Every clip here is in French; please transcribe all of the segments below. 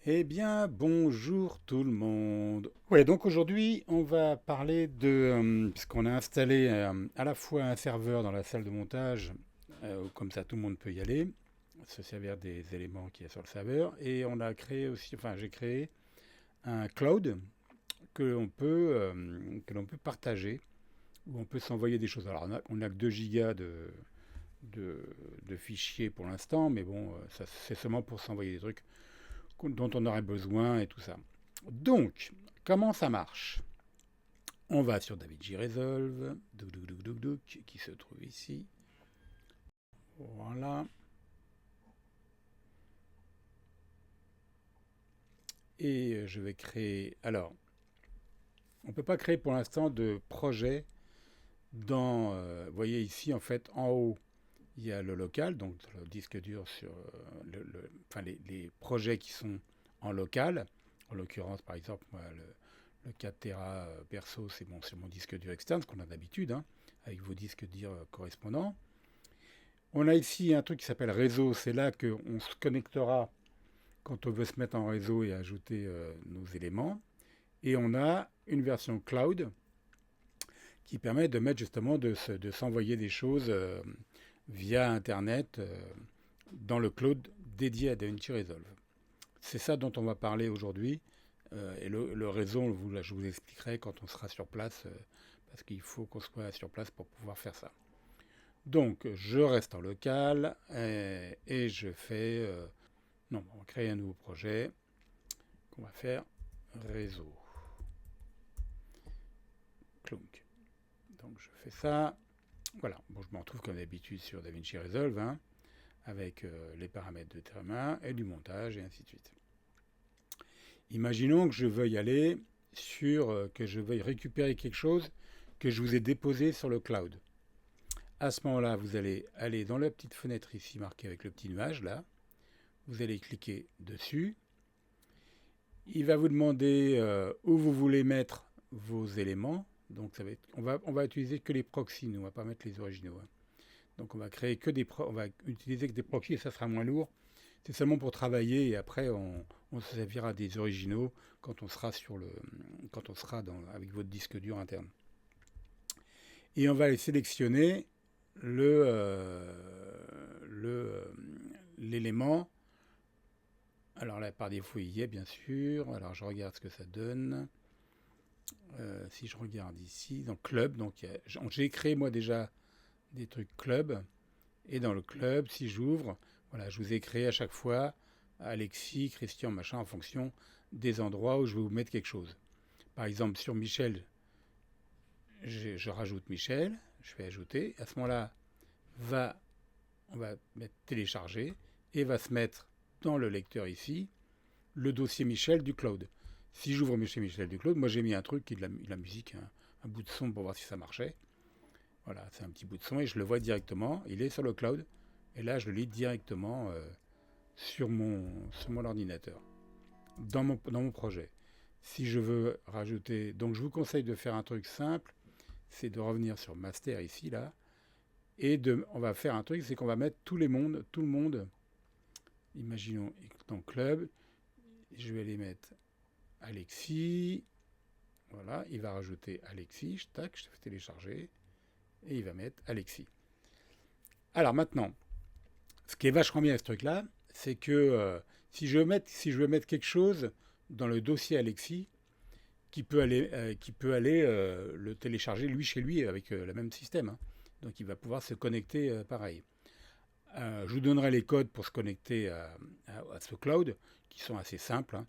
Eh bien, bonjour tout le monde. Ouais, donc aujourd'hui, on va parler puisqu'on a installé à la fois un serveur dans la salle de montage, comme ça tout le monde peut y aller, se servir des éléments qu'il y a sur le serveur, et on a créé aussi, enfin j'ai créé un cloud que l'on peut partager, où on peut s'envoyer des choses. Alors on a que 2 gigas de, de fichiers pour l'instant, mais bon, ça c'est seulement pour s'envoyer des trucs dont on aurait besoin et tout ça. Donc, comment ça marche? On va sur DaVinci Resolve, qui se trouve ici. Voilà. Et je vais créer. Alors, on ne peut pas créer pour l'instant de projet dans. Vous voyez ici, en fait, en haut, il y a le local, donc le disque dur sur enfin, les projets qui sont en local. En l'occurrence, par exemple, moi, le 4 Tera perso, c'est mon disque dur externe, ce qu'on a d'habitude, hein, avec vos disques durs correspondants. On a ici un truc qui s'appelle réseau, c'est là qu'on se connectera quand on veut se mettre en réseau et ajouter nos éléments. Et on a une version cloud qui permet de mettre justement de s'envoyer des choses via Internet dans le cloud dédié à DaVinci Resolve. C'est ça dont on va parler aujourd'hui. Et le réseau, je vous expliquerai quand on sera sur place, parce qu'il faut qu'on soit sur place pour pouvoir faire ça. Donc, je reste en local et je fais... non, on va créer un nouveau projet qu'on va faire réseau. Clunk. Donc, je fais ça. Voilà. Bon, je m'en retrouve comme d'habitude sur DaVinci Resolve, hein, avec les paramètres de terrain et du montage et ainsi de suite. Imaginons que je veuille aller que je veuille récupérer quelque chose que je vous ai déposé sur le cloud. À ce moment-là, vous allez aller dans la petite fenêtre ici marquée avec le petit nuage là. Vous allez cliquer dessus. Il va vous demander où vous voulez mettre vos éléments. Donc ça va être, on va utiliser que les proxys, nous, on ne va pas mettre les originaux, hein. Donc on va créer que on va utiliser que des proxys et ça sera moins lourd. C'est seulement pour travailler et après on se servira des originaux quand on sera avec votre disque dur interne. Et on va aller sélectionner l'élément. Alors là, par défaut, il y est bien sûr. Alors je regarde ce que ça donne. Si je regarde ici, dans Club, donc j'ai créé moi déjà des trucs Club. Et dans le Club, si j'ouvre, voilà, je vous ai créé à chaque fois Alexis, Christian, machin, en fonction des endroits où je vais vous mettre quelque chose. Par exemple, sur Michel, je rajoute Michel, je fais ajouter. À ce moment-là, on va mettre télécharger et va se mettre dans le lecteur ici le dossier Michel du cloud. Si j'ouvre Michel du cloud, moi j'ai mis un truc qui est de la musique, un bout de son pour voir si ça marchait. Voilà, c'est un petit bout de son et je le vois directement. Il est sur le cloud et là je le lis directement sur mon ordinateur, dans mon projet. Si je veux rajouter, donc je vous conseille de faire un truc simple, c'est de revenir sur master ici là on va faire un truc, c'est qu'on va mettre tout le monde. Imaginons dans club, je vais les mettre Alexis. Voilà, il va rajouter Alexis. Tac, je te fais télécharger. Et il va mettre Alexis. Alors maintenant, ce qui est vachement bien avec ce truc-là, c'est que si je veux mettre quelque chose dans le dossier Alexis, qui peut aller le télécharger lui chez lui avec le même système, hein. Donc il va pouvoir se connecter pareil. Je vous donnerai les codes pour se connecter à ce cloud, qui sont assez simples, hein.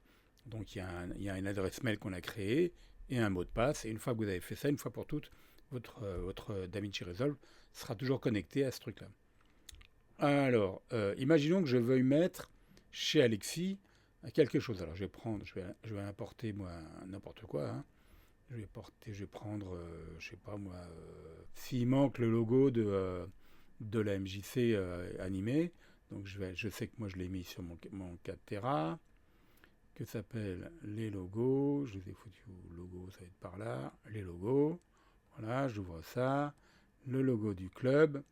Donc il y a une adresse mail qu'on a créée et un mot de passe. Et une fois que vous avez fait ça, une fois pour toutes, votre DaVinci Resolve sera toujours connecté à ce truc-là. Alors, imaginons que je veuille mettre chez Alexis quelque chose. Alors je vais importer moi n'importe quoi, hein. Je vais prendre, je sais pas moi, s'il manque le logo de la MJC animé. Donc je sais que moi je l'ai mis sur mon 4 Tera, que s'appelle les logos. Je les ai foutus au logo, ça va être par là. Les logos. Voilà, j'ouvre ça. Le logo du club.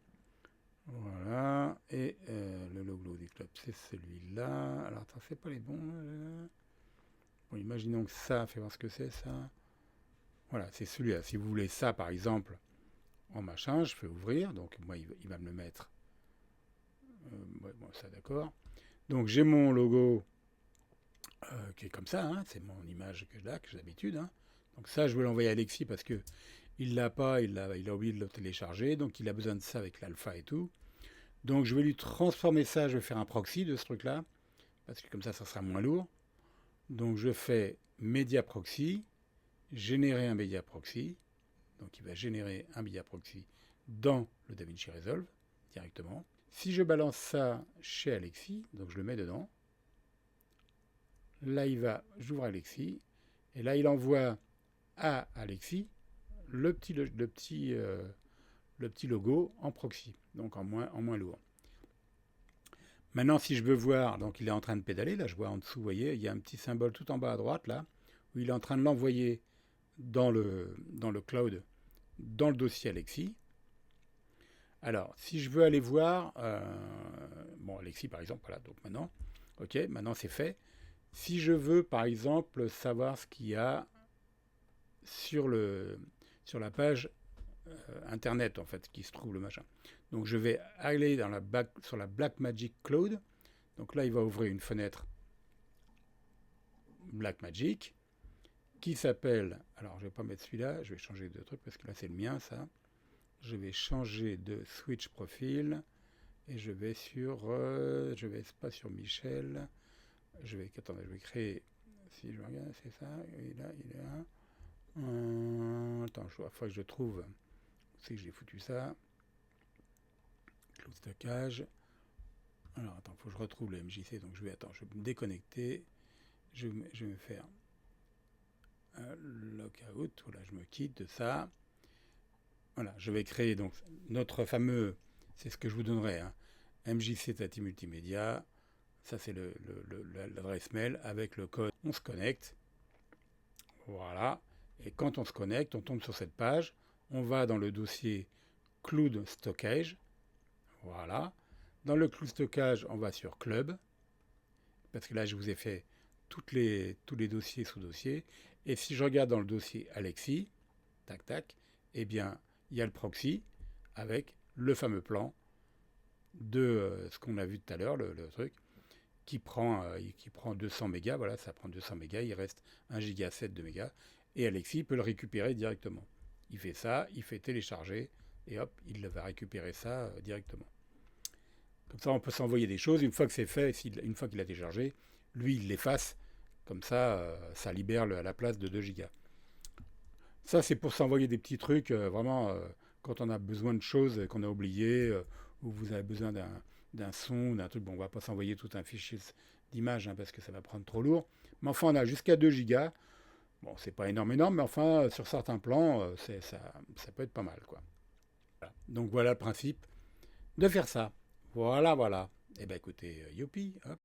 Voilà. Et le logo du club, c'est celui-là. Alors, attends, c'est pas les bons. Bon, imaginons que ça, fais voir ce que c'est ça. Voilà, c'est celui-là. Si vous voulez ça, par exemple, en machin, je fais ouvrir. Donc, moi, il va me le mettre. Ouais, bon, ça, d'accord. Donc, j'ai mon logo qui est comme ça. Hein, c'est mon image que j'ai d'habitude. Hein. Donc, ça, je vais l'envoyer à Alexis parce que il l'a pas, il a oublié de le télécharger. Donc, il a besoin de ça avec l'alpha et tout. Donc, je vais lui transformer ça. Je vais faire un proxy de ce truc-là. Parce que comme ça sera moins lourd. Donc, je fais Media Proxy, générer un Media Proxy. Donc il va générer un Media Proxy dans le DaVinci Resolve directement. Si je balance ça chez Alexis, donc je le mets dedans, là j'ouvre Alexis, et là il envoie à Alexis le petit logo en proxy, donc en moins lourd. Maintenant, si je veux voir, donc il est en train de pédaler, là je vois en dessous, vous voyez, il y a un petit symbole tout en bas à droite, là, où il est en train de l'envoyer dans le cloud, dans le dossier Alexis. Alors, si je veux aller voir, bon, Alexis par exemple, voilà, donc maintenant, ok, maintenant c'est fait. Si je veux par exemple savoir ce qu'il y a sur la page internet en fait, qui se trouve le machin. Donc je vais aller sur la Blackmagic Cloud. Donc là, il va ouvrir une fenêtre Blackmagic qui s'appelle, alors je vais pas mettre celui-là, je vais changer de truc parce que là c'est le mien ça. Je vais changer de switch profil et je vais je vais pas sur Michel, je vais créer, si je regarde, c'est ça, il est là. Attends, il faut que je trouve, c'est que j'ai foutu ça, cloud stockage. Alors attends, il faut que je retrouve le MJC, donc je vais me déconnecter, je vais me faire un lockout, voilà, je me quitte de ça. Voilà, je vais créer donc notre fameux, c'est ce que je vous donnerai, hein, MJC Tati Multimédia. Ça, c'est l'adresse mail avec le code. On se connecte. Voilà. Et quand on se connecte, on tombe sur cette page. On va dans le dossier Cloud Stockage. Voilà. Dans le Cloud Stockage, on va sur Club. Parce que là, je vous ai fait tous les dossiers sous dossiers. Et si je regarde dans le dossier Alexis, tac, tac, eh bien, il y a le proxy avec le fameux plan de ce qu'on a vu tout à l'heure, le truc, qui prend 200 mégas, voilà, ça prend 200 mégas, il reste 1 giga 7 de mégas, et Alexis peut le récupérer directement. Il fait ça, il fait télécharger, et hop, il va récupérer ça directement. Comme ça, on peut s'envoyer des choses, une fois que c'est fait, une fois qu'il a téléchargé, lui, il l'efface, comme ça, ça libère la place de 2 gigas. Ça, c'est pour s'envoyer des petits trucs, vraiment, quand on a besoin de choses qu'on a oubliées, ou vous avez besoin d'un son, d'un truc. Bon, on va pas s'envoyer tout un fichier d'image hein, parce que ça va prendre trop lourd. Mais enfin, on a jusqu'à 2 gigas. Bon, c'est pas énorme, mais enfin, sur certains plans, ça peut être pas mal, quoi. Voilà. Donc voilà le principe de faire ça. Voilà, voilà. Eh ben écoutez, youpi, hop.